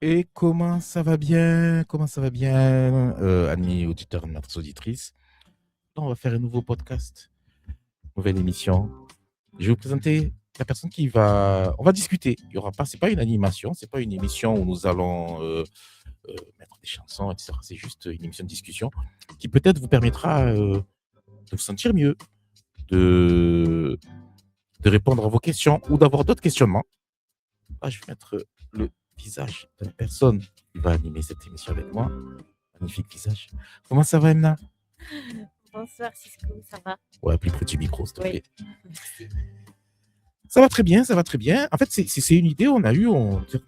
Et comment ça va bien? Comment ça va bien, amis auditeurs, et auditrices? On va faire un nouveau podcast, nouvelle émission. Je vais vous présenter la personne qui va. On va discuter. Il y aura pas. C'est pas une animation. C'est pas une émission où nous allons mettre des chansons, etc. C'est juste une émission de discussion qui peut-être vous permettra de vous sentir mieux, de de répondre à vos questions ou d'avoir d'autres questionnements. Ah, je vais mettre le visage de la personne qui va animer cette émission avec moi. Magnifique visage. Comment ça va, Emna? Bonsoir Cisco, ça va? Ouais, plus près du micro, s'il te plaît. Merci. Ça va très bien, ça va très bien. En fait, c'est une idée, on a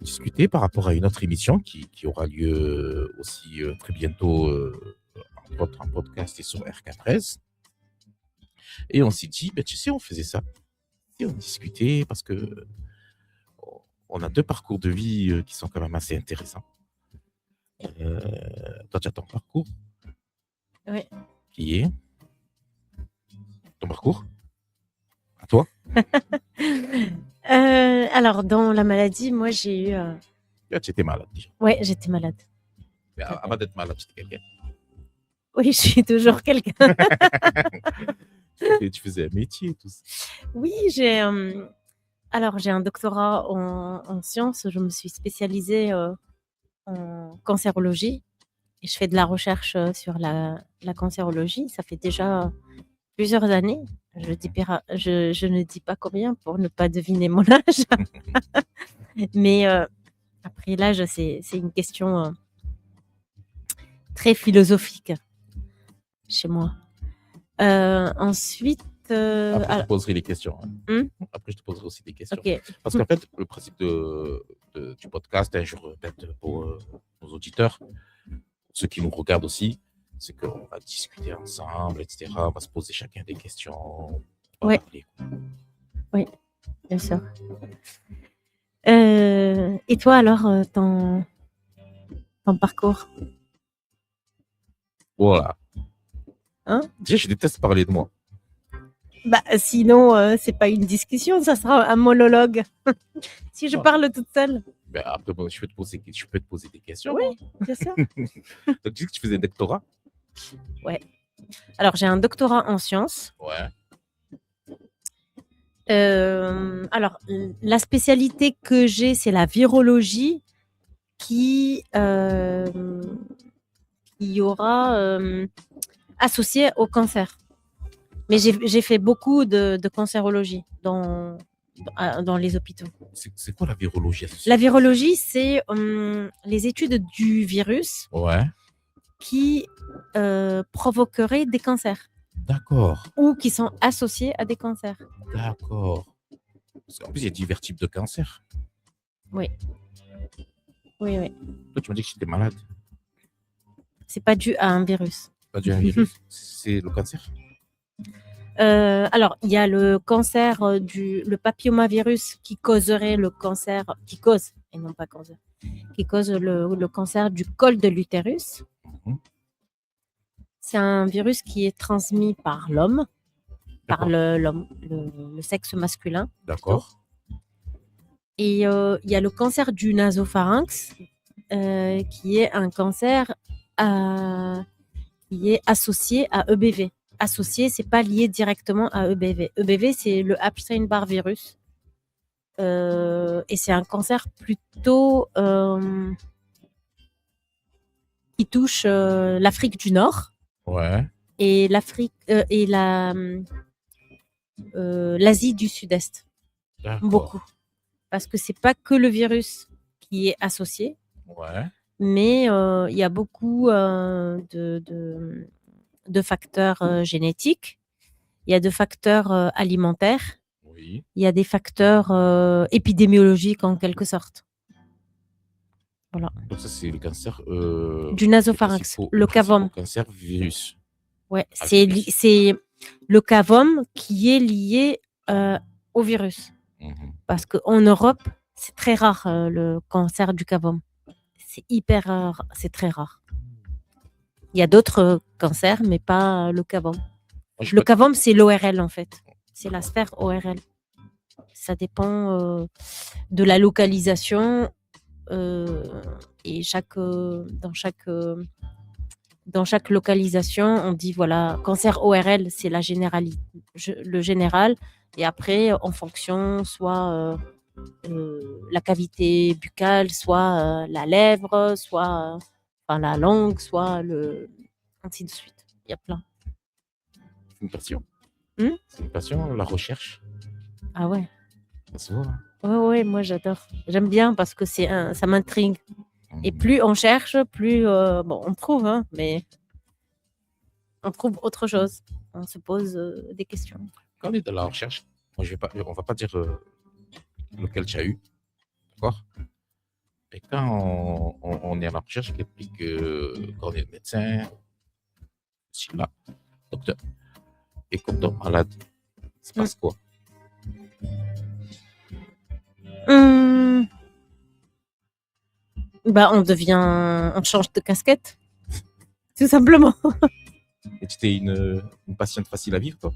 discuté par rapport à une autre émission qui aura lieu aussi très bientôt en podcast et sur RK13. Et on s'est dit, ben, tu sais, on faisait ça. Et on discutait parce que on a deux parcours de vie qui sont quand même assez intéressants. Toi, tu as ton parcours. Oui. Qui est ton parcours? À toi? Alors, dans la maladie, moi, j'ai eu... Tu étais malade déjà. Ouais, j'étais malade. Mais avant d'être malade, tu étais quelqu'un. Oui, je suis toujours quelqu'un. Et tu faisais un métier, tout ça. Oui, j'ai un doctorat en sciences. Je me suis spécialisée en cancérologie et je fais de la recherche sur la cancérologie. Ça fait déjà plusieurs années. Je ne dis pas combien pour ne pas deviner mon âge. Mais après l'âge, c'est une question très philosophique chez moi. Ensuite... Après, je te poserai les questions. Hein. Après, je te poserai aussi des questions. Okay. Parce qu'en fait, le principe du podcast, hein, je répète pour nos auditeurs, ceux qui nous regardent aussi, c'est qu'on va discuter ensemble, etc. On va se poser chacun des questions. Oui. Oui, bien sûr. Et toi, alors, ton parcours? Voilà. Hein? Déjà, je déteste parler de moi. Bah, sinon, c'est pas une discussion, ça sera un monologue. Si je parle toute seule. Ben, après, bon, je peux te poser des questions. Oui, bien sûr. Donc, tu dis que tu faisais un doctorat? Ouais. Alors, j'ai un doctorat en sciences. Ouais. Alors, la spécialité que j'ai, c'est la virologie qui aura associée au cancer. Mais j'ai fait beaucoup de cancérologie dans les hôpitaux. C'est quoi la virologie associée? La virologie, c'est les études du virus qui provoqueraient des cancers. D'accord. Ou qui sont associés à des cancers. D'accord. Parce qu'en plus, il y a divers types de cancers. Oui. Oui, oui. Toi, tu m'as dit que j'étais malade. C'est pas dû à un virus. Pas dû à un virus. C'est le cancer? Alors, il y a le cancer le papillomavirus qui causerait le cancer, qui cause le cancer du col de l'utérus. C'est un virus qui est transmis par l'homme, par le sexe masculin. D'accord. Et il y a le cancer du nasopharynx, qui est un cancer qui est associé à EBV. Associé, c'est pas lié directement à EBV. EBV, c'est le Epstein-Barr virus. Et c'est un cancer plutôt qui touche l'Afrique du Nord. Ouais. Et l'Afrique et l'Asie du Sud-Est. D'accord. Beaucoup. Parce que c'est pas que le virus qui est associé. Ouais. Mais il y a beaucoup de facteurs génétiques. Il y a des facteurs alimentaires. Oui. Il y a des facteurs épidémiologiques en quelque sorte. Voilà. Donc ça, c'est le cancer du nasopharynx, le cavum. Cancer virus. Ouais, c'est le cavum qui est lié au virus. Parce qu'en Europe, c'est très rare le cancer du cavum. C'est hyper rare, c'est très rare. Il y a d'autres cancers, mais pas le cavum. Le cavum, c'est l'ORL en fait. C'est la sphère ORL. Ça dépend de la localisation et dans chaque localisation, on dit voilà, cancer ORL, c'est la le général, et après, en fonction, soit la cavité buccale, soit la lèvre, soit enfin, la langue, soit ainsi de suite. Il y a plein. C'est une passion. Hmm. C'est une passion, la recherche. Ah ouais. Ça se voit. Ouais, moi j'adore. J'aime bien parce que ça m'intrigue. Et plus on cherche, plus bon, on trouve, hein, mais on trouve autre chose. On se pose des questions. Quand on est dans la recherche, moi, on va pas dire lequel tu as eu, d'accord? Et quand on est à la recherche, quand on est médecin, là, docteur, et qu'on tombe malade, il se passe quoi? Bah, on change de casquette, tout simplement. Et tu étais une patiente facile à vivre, toi?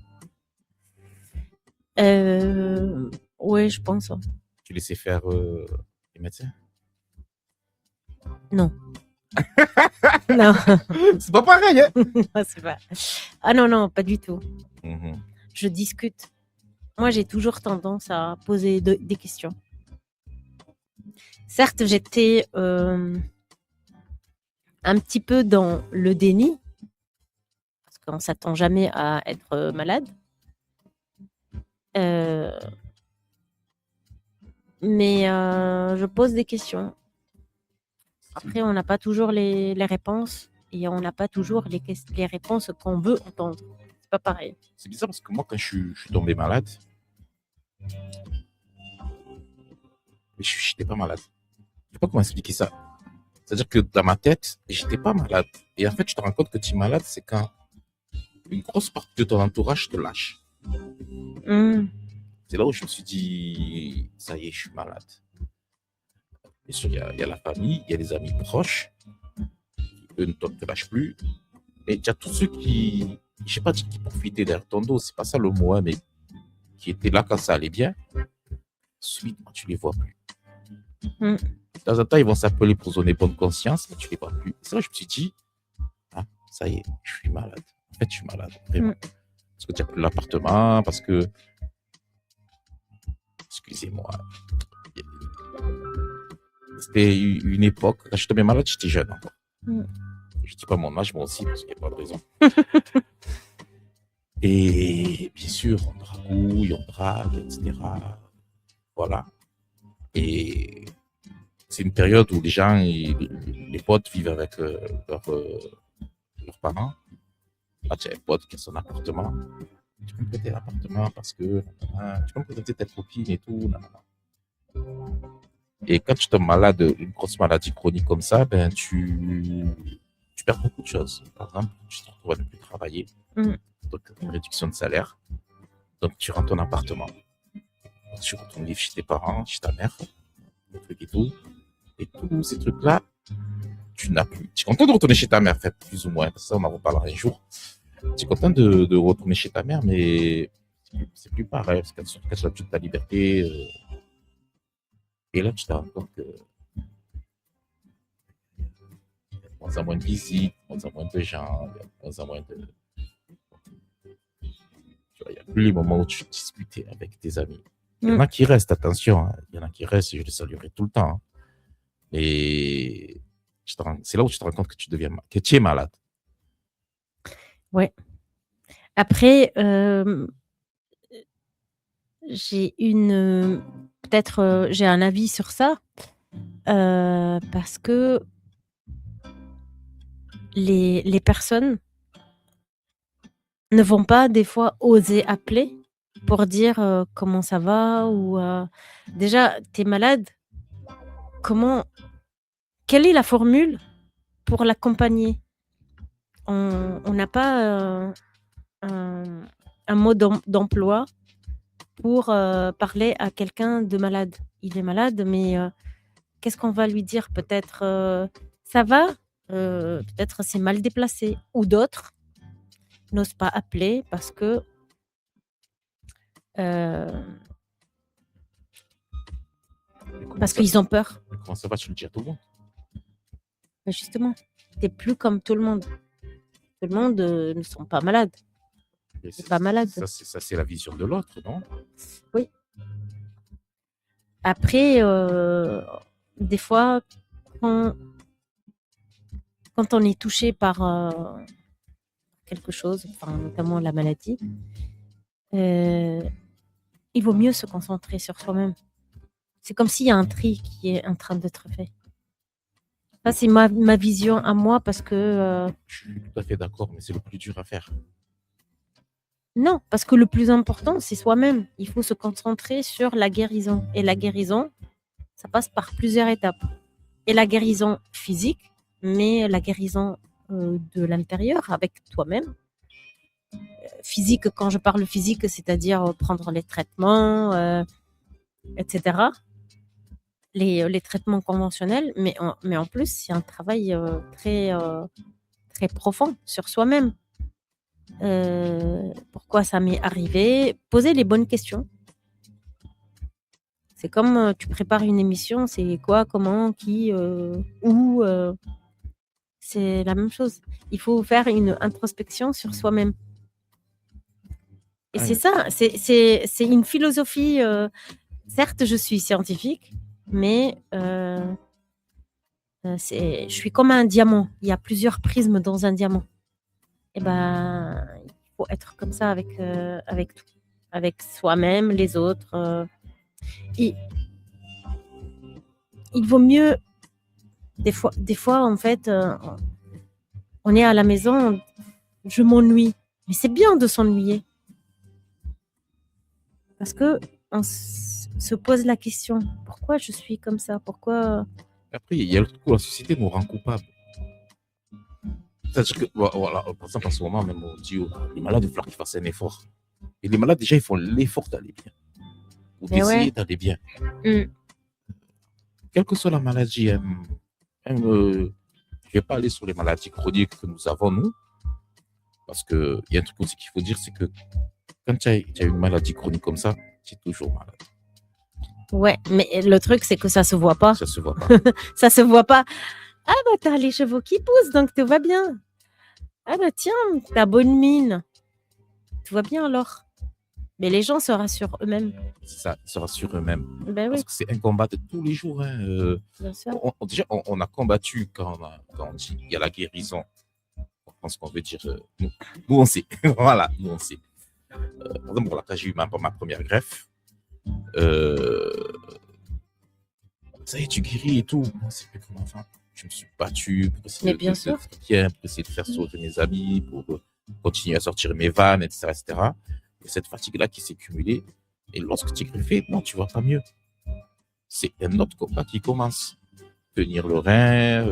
Oui, je pense. Tu laissais faire les médecins? Non. Non. C'est pas pareil, hein? Non, c'est pas... Ah non, pas du tout. Mm-hmm. Je discute. Moi, j'ai toujours tendance à poser des questions. Certes, j'étais un petit peu dans le déni, parce qu'on ne s'attend jamais à être malade. Mais je pose des questions. Après, on n'a pas toujours les réponses et on n'a pas toujours les réponses qu'on veut entendre. C'est pas pareil. C'est bizarre parce que moi, quand je suis tombé malade, mais je n'étais pas malade. Je sais pas comment expliquer ça. C'est-à-dire que dans ma tête, j'étais pas malade. Et en fait, tu te rends compte que tu es malade, c'est quand une grosse partie de ton entourage te lâche. C'est là où je me suis dit, ça y est, je suis malade. Bien sûr, il y a la famille, il y a les amis proches, qui eux ne te lâchent plus. Et il y a tous ceux qui, je sais pas dire qui profitaient derrière ton dos, c'est pas ça le mot, hein, mais qui étaient là quand ça allait bien. Subitement, tu les vois plus. De temps en temps, ils vont s'appeler pour donner bonne conscience, mais tu les vois plus. C'est là que je me suis dit, ah, ça y est, je suis malade. En fait, je suis malade, vraiment. Parce que tu n'as plus l'appartement, parce que. Excusez-moi. C'était une époque, quand je suis tombé malade, j'étais jeune encore. Je ne dis pas mon âge, moi aussi, parce qu'il n'y a pas de raison. Et bien sûr, on dragouille, on drague, etc. Voilà. Et c'est une période où les gens, les potes vivent avec leurs parents. Là, tu as un pote qui a son appartement. Tu peux me prêter l'appartement parce que tu peux me présenter ta copine et tout. Et quand tu tombes malade, une grosse maladie chronique comme ça, ben tu perds beaucoup de choses. Par exemple, tu te retrouves à ne plus travailler. Donc, une réduction de salaire. Donc, tu rends ton appartement. Donc, tu retournes vivre chez tes parents, chez ta mère, des trucs et tout. Et tous ces trucs-là, tu n'as plus. Tu es content de retourner chez ta mère, fait, plus ou moins. Parce que ça, on en reparlera un jour. Tu es content de retourner chez ta mère, mais c'est plus pareil. Parce qu'elle cache la toute ta liberté. Et là, tu te rends compte que il y a de moins en moins de visites, de moins en moins de gens, il y a de moins en moins de. Tu vois, il n'y a plus les moments où tu discutais avec tes amis. Il y en a qui restent, attention. Hein. Il y en a qui restent et je les saluerai tout le temps. Hein. Et c'est là où tu te rends compte que tu es malade. Ouais. Après, j'ai peut-être j'ai un avis sur ça parce que les personnes ne vont pas des fois oser appeler pour dire comment ça va ou déjà tu es malade, quelle est la formule pour l'accompagner? On n'a pas un mot d'emploi pour parler à quelqu'un de malade. Il est malade, mais qu'est-ce qu'on va lui dire? Peut-être ça va, peut-être c'est mal déplacé. Ou d'autres n'osent pas appeler parce que parce qu'ils ont peur. Comment ça va, tu le dis à tout le monde? Mais justement, tu n'es plus comme tout le monde. Tout le monde ne sont pas malades. Et C'est pas malade. ça, c'est la vision de l'autre, non? Oui. Après, des fois, quand on est touché par quelque chose, enfin, notamment la maladie, il vaut mieux se concentrer sur soi-même. C'est comme s'il y a un tri qui est en train d'être fait. Ça, c'est ma vision à moi parce que... Je suis tout à fait d'accord, mais c'est le plus dur à faire. Non, parce que le plus important, c'est soi-même. Il faut se concentrer sur la guérison. Et la guérison, ça passe par plusieurs étapes. Et la guérison physique, mais la guérison de l'intérieur avec toi-même. Physique, quand je parle physique, c'est-à-dire prendre les traitements, etc. Les traitements conventionnels, mais en plus, c'est un travail très, très profond sur soi-même. Pourquoi ça m'est arrivé? Poser les bonnes questions. C'est comme tu prépares une émission, c'est quoi, comment, qui, où. C'est la même chose. Il faut faire une introspection sur soi-même. Et Ouais. c'est ça, c'est une philosophie. Certes, je suis scientifique, mais je suis comme un diamant. Il y a plusieurs prismes dans un diamant. Et ben, il faut être comme ça avec tout, avec soi-même, les autres. Et il vaut mieux. Des fois, en fait, on est à la maison, je m'ennuie. Mais c'est bien de s'ennuyer. Parce que on se pose la question, pourquoi je suis comme ça? Pourquoi... Après, il y a le truc où la société nous rend coupables. C'est-à-dire que, voilà, par exemple, en ce moment, même, on dit les malades, il va falloir qu'ils fassent un effort. Et les malades, déjà, ils font l'effort d'aller bien. Ou Mais d'essayer ouais. d'aller bien. Mm. Quelle que soit la maladie, je ne vais pas aller sur les maladies chroniques que nous avons, nous. Parce qu'il y a un truc aussi qu'il faut dire, c'est que quand tu as une maladie chronique comme ça, tu es toujours malade. Ouais, mais le truc, c'est que ça se voit pas. Ça se voit pas. Ça se voit pas. Ah bah t'as les cheveux qui poussent, donc tout va bien. Ah bah tiens, t'as bonne mine. Tout va bien alors. Mais les gens se rassurent eux-mêmes. Ça se rassure eux-mêmes. Ben Parce oui, que c'est un combat de tous les jours. Hein. bien sûr. Déjà, on a combattu quand on dit il y a la guérison. Je pense qu'on veut dire nous, on sait. Voilà, nous on sait. Par exemple, voilà, quand j'ai eu ma première greffe, ça y est, tu guéris et tout. Moi, c'est plus comment enfin. Je me suis battu pour essayer Mais bien sûr. pour essayer de faire sauter mes habits, pour continuer à sortir mes vannes, etc. etc. Et cette fatigue-là qui s'est cumulée. Et lorsque tu es greffé, non, tu ne vas pas mieux. C'est un autre combat qui commence. Tenir le rein,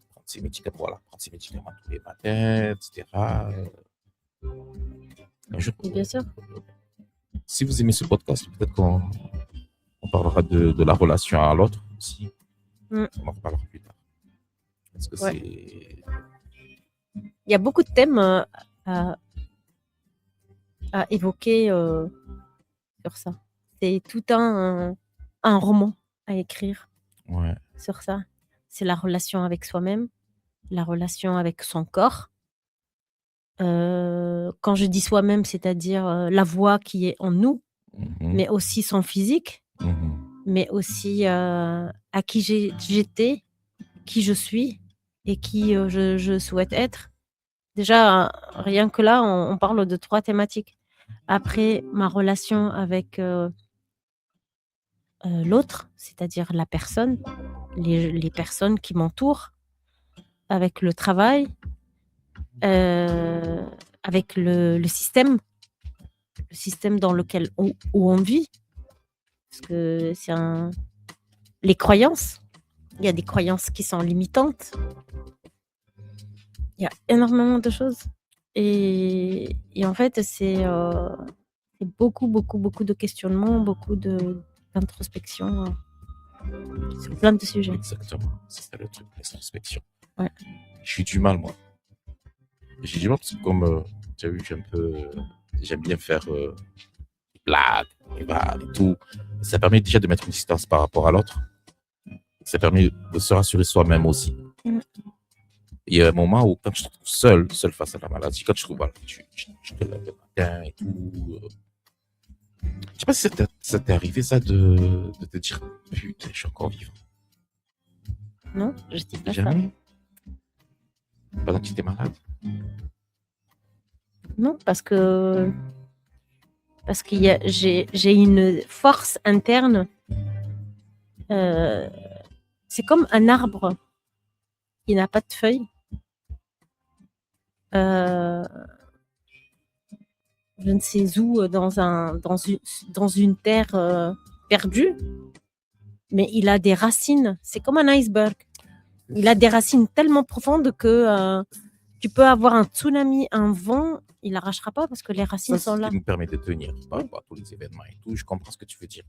prendre ses médicaments, voilà, prendre ses médicaments tous les matins, etc. Bien sûr. Si vous aimez ce podcast, peut-être qu'on parlera de la relation à l'autre aussi. On en reparlera plus tard. Parce que Ouais. c'est... Il y a beaucoup de thèmes à évoquer sur ça. C'est tout un roman à écrire Ouais. sur ça. C'est la relation avec soi-même, la relation avec son corps. Quand je dis soi-même, c'est-à-dire la voix qui est en nous, mais aussi son physique, mais aussi à qui j'étais, qui je suis et qui je souhaite être. Déjà, rien que là, on parle de 3 thématiques. Après, ma relation avec l'autre, c'est-à-dire la personne, les personnes qui m'entourent, avec le travail, avec le système dans lequel où on vit. Parce que c'est les croyances, il y a des croyances qui sont limitantes. Il y a énormément de choses et en fait, c'est beaucoup de questionnements, beaucoup d'introspection sur plein de sujets. Exactement, c'est ça le truc, l'introspection. Ouais. J'ai du mal, moi. J'ai du mal parce que comme tu as vu, j'aime bien faire des blagues, des vannes et tout. Ça permet déjà de mettre une distance par rapport à l'autre. Ça permet de se rassurer soi-même aussi. Mm. Il y a un moment où, quand tu te trouves seul face à la maladie, quand tu trouves, voilà, tu te lèves le matin et tout. Je sais pas si ça t'est arrivé, ça, de te dire, putain, je suis encore vivant. Non, je dis pas ça. Jamais. Pendant que tu étais malade. Non, parce que j'ai une force interne. C'est comme un arbre qui n'a pas de feuilles. Je ne sais où, dans une terre perdue, mais il a des racines. C'est comme un iceberg. Il a des racines tellement profondes que tu peux avoir un tsunami, un vent, il n'arrachera pas parce que les racines Ça, sont c'est là. ce qui nous permet de tenir par rapport à tous les événements et tout. Je comprends ce que tu veux dire.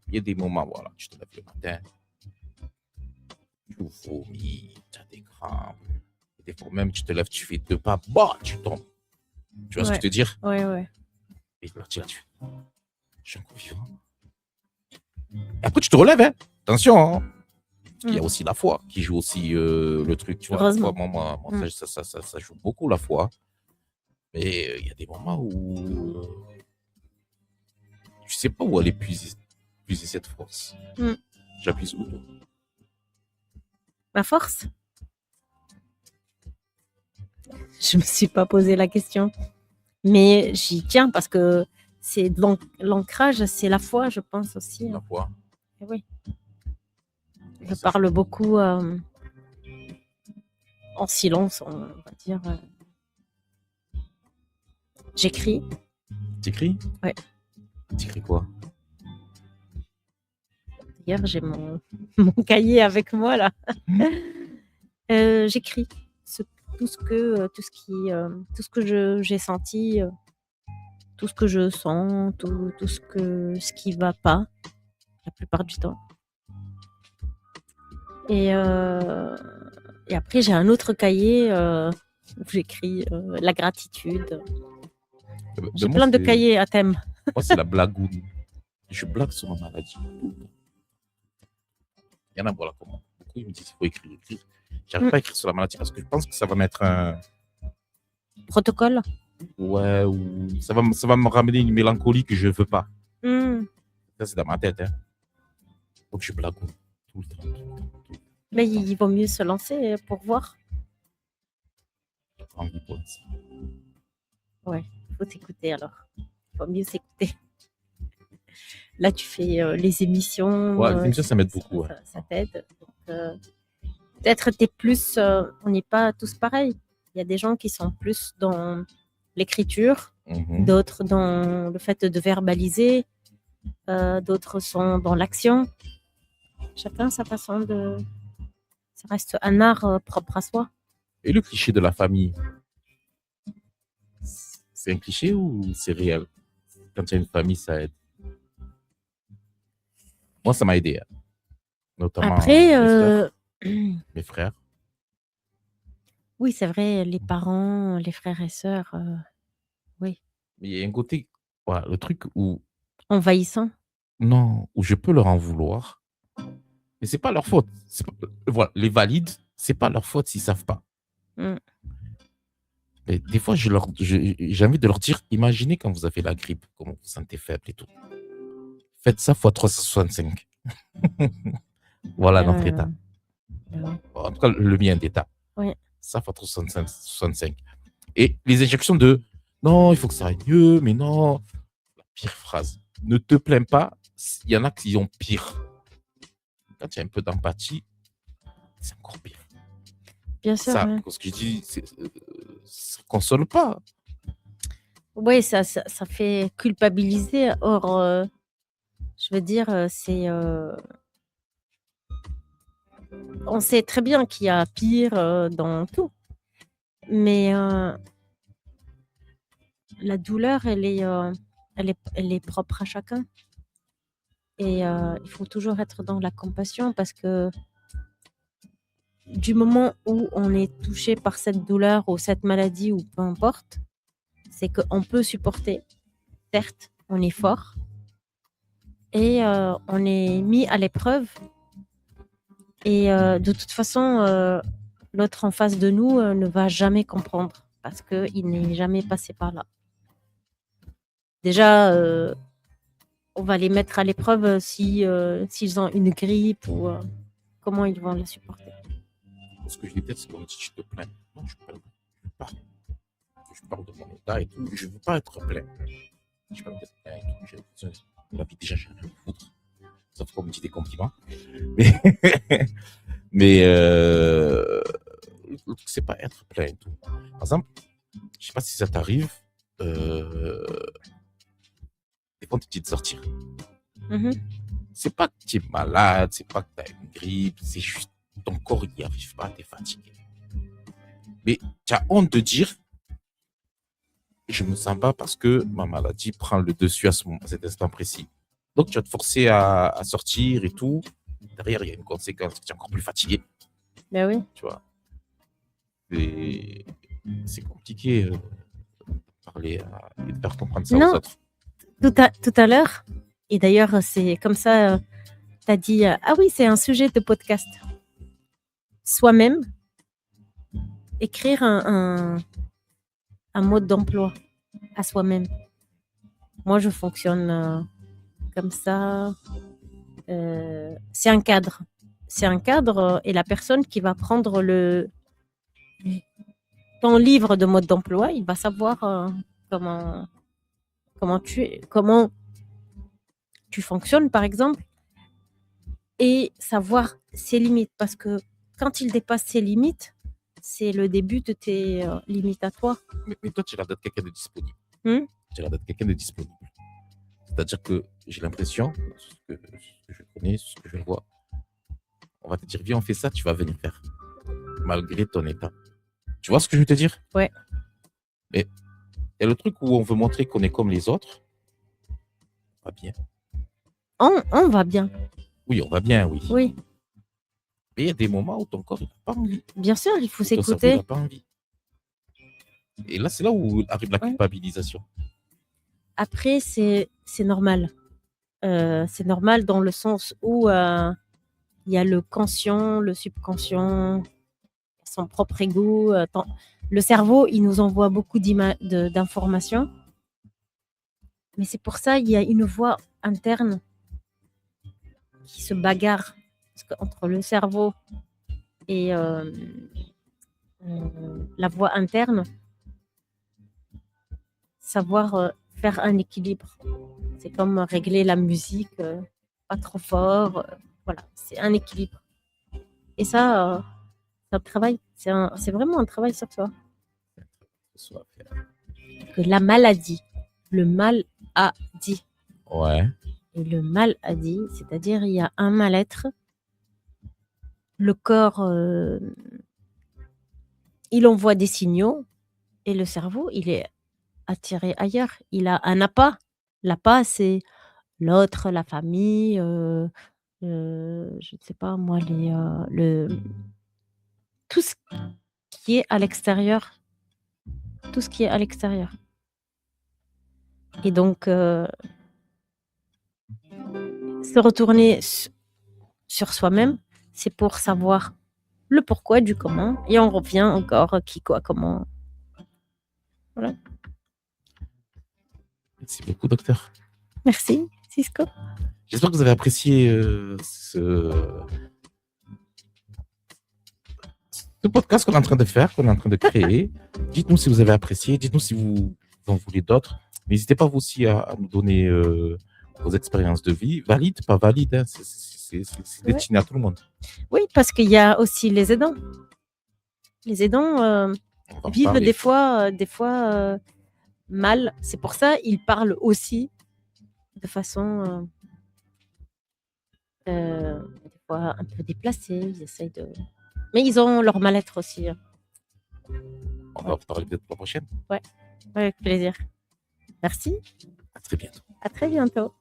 Il y a des moments, voilà, tu te lèves le matin, tu vomis, tu as des crampes. Et des fois même, tu te lèves, tu fais 2 pas, bah, tu tombes. Tu vois ce que je veux te dire? Ouais. Et là, tu je suis encore vivant. Et après, tu te relèves, hein. Attention, hein. Il y a aussi la foi qui joue aussi le truc, tu vois. Heureusement. Moi, ça joue beaucoup la foi. Mais il y a des moments où tu sais pas où aller puiser cette force. J'appuie sur toi. Ma force? Je me suis pas posé la question. Mais j'y tiens parce que c'est de l'ancrage, c'est la foi, je pense aussi. La foi. Et oui. Je parle beaucoup en silence, on va dire. J'écris. T'écris? Ouais. T'écris quoi? D'ailleurs, j'ai mon cahier avec moi là. J'écris tout ce que j'ai senti, tout ce que je sens, tout ce qui va pas la plupart du temps. Et après, j'ai un autre cahier où j'écris la gratitude. J'ai plein de cahiers à thème. Moi, c'est la blagoune. Je blague sur ma maladie. Il y en a, voilà, comment. Beaucoup, ils me disent qu'il faut écrire. J'arrive pas à écrire sur la maladie parce que je pense que ça va mettre un protocole. Ouais, ou ça va me ramener une mélancolie que je veux pas. Ça, c'est dans ma tête, hein. Donc, je blague tout le temps. Mais il vaut mieux se lancer pour voir. J'ai pas envie pour ça. Ouais, il faut s'écouter alors. Il vaut mieux s'écouter. Là, tu fais les émissions. Ouais, les émissions, ça m'aide beaucoup. Ça t'aide. Peut-être t'es plus. On n'est pas tous pareils. Il y a des gens qui sont plus dans l'écriture, d'autres dans le fait de verbaliser, d'autres sont dans l'action. Chacun sa façon de. Ça reste un art propre à soi. Et le cliché de la famille, c'est un cliché ou c'est réel? Quand il y a une famille, ça aide. Moi, ça m'a aidé. Notamment après, mes frères. Oui, c'est vrai, les parents, les frères et sœurs, oui. Mais il y a un côté, voilà, le truc où... Envahissant? Non, où je peux leur en vouloir. Mais c'est pas leur faute. Voilà, les valides, c'est pas leur faute s'ils savent pas. Mais des fois, j'ai envie de leur dire, imaginez quand vous avez la grippe, comment vous vous sentez faible et tout. Faites ça fois 365. Voilà notre état. En tout cas, le mien d'état. Oui. Ça fois 365. Et les injections de non, il faut que ça aille mieux, mais non. La pire phrase. Ne te plains pas, il y en a qui ont pire. Quand tu as un peu d'empathie, c'est encore pire. Bien sûr. Ça, ce que je dis, ça console pas. Oui, ça fait culpabiliser. Or, je veux dire, c'est. On sait très bien qu'il y a pire dans tout. Mais la douleur, elle est propre à chacun. Et il faut toujours être dans la compassion parce que du moment où on est touché par cette douleur ou cette maladie ou peu importe, c'est qu'on peut supporter. Certes, on est fort et on est mis à l'épreuve Et de toute façon, l'autre en face de nous ne va jamais comprendre parce qu'il n'est jamais passé par là. Déjà, on va les mettre à l'épreuve s'ils ont une grippe ou comment ils vont la supporter. Ce que je déteste, c'est qu'on me dit, je te plains. Non, je ne veux pas. Je parle de mon état et tout. Je ne veux pas être plaint. Je parle d'être plaint et tout. La vie, déjà, j'ai rien à foutre. Sauf qu'on me dit des compliments. Mais, mais le truc, c'est pas être plaint et tout. Par exemple, je sais pas si ça t'arrive. Des fois, on te dit de sortir. C'est pas que tu es malade, c'est pas que tu as une grippe, c'est juste ton corps n'y arrive pas, tu es fatigué. Mais tu as honte de dire je me sens pas parce que ma maladie prend le dessus à cet instant précis. Donc tu vas te forcer à sortir et tout. Derrière, il y a une conséquence, tu es encore plus fatigué. Ben oui. Tu vois. C'est compliqué de parler et de faire comprendre ça aux autres. Tout à l'heure, et d'ailleurs, c'est comme ça, tu as dit ah oui, c'est un sujet de podcast. Soi-même, écrire un mode d'emploi à soi-même. Moi, je fonctionne comme ça. C'est un cadre. C'est un cadre et la personne qui va prendre ton livre de mode d'emploi, il va savoir comment tu fonctionnes, par exemple, et savoir ses limites. Parce que quand il dépasse ses limites, c'est le début de tes limites à toi. Mais toi, tu as l'air d'être quelqu'un de disponible. Tu as l'air d'être quelqu'un de disponible. C'est-à-dire que j'ai l'impression, ce que je connais, ce que je vois, on va te dire, viens, on fait ça, tu vas venir faire. Malgré ton état. Tu vois ce que je veux te dire? Ouais. Mais il y a le truc où on veut montrer qu'on est comme les autres. On va bien. On va bien. Oui, on va bien, oui. Oui. Mais il y a des moments où ton corps n'a pas envie. Bien sûr, il faut s'écouter. Ton cerveau n'a pas envie. Et là, c'est là où arrive la culpabilisation. Après, c'est normal. C'est normal dans le sens où il y a le conscient, le subconscient, son propre ego. Le cerveau, il nous envoie beaucoup d'informations. Mais c'est pour ça qu'il y a une voix interne qui se bagarre entre le cerveau et la voix interne. Savoir faire un équilibre. C'est comme régler la musique, pas trop fort. Voilà, c'est un équilibre. Et ça, c'est un travail. C'est vraiment un travail sur soi. Que la maladie, le mal a dit. Ouais. Et le mal a dit, c'est-à-dire il y a un mal-être. Le corps, il envoie des signaux et le cerveau, il est attiré ailleurs. Il a un appât. L'appât, c'est l'autre, la famille, je ne sais pas moi, tout ce qui est à l'extérieur. Tout ce qui est à l'extérieur. Et donc, se retourner sur soi-même, c'est pour savoir le pourquoi du comment. Et on revient encore qui, quoi, comment. Voilà. Merci beaucoup, docteur. Merci, Cisco. J'espère que vous avez apprécié ce podcast qu'on est en train de faire, qu'on est en train de créer. Dites-nous si vous avez apprécié, dites-nous si vous en voulez d'autres. N'hésitez pas vous aussi à nous donner vos expériences de vie, valides, pas valides, hein. C'est destiné à tout le monde. Oui, parce qu'il y a aussi les aidants. Les aidants vivent des fois mal. C'est pour ça ils parlent aussi de façon des fois un peu déplacée. Ils essayent de... Mais ils ont leur mal-être aussi. On va en parler peut-être la prochaine. Ouais, avec plaisir. Merci. À très bientôt. À très bientôt.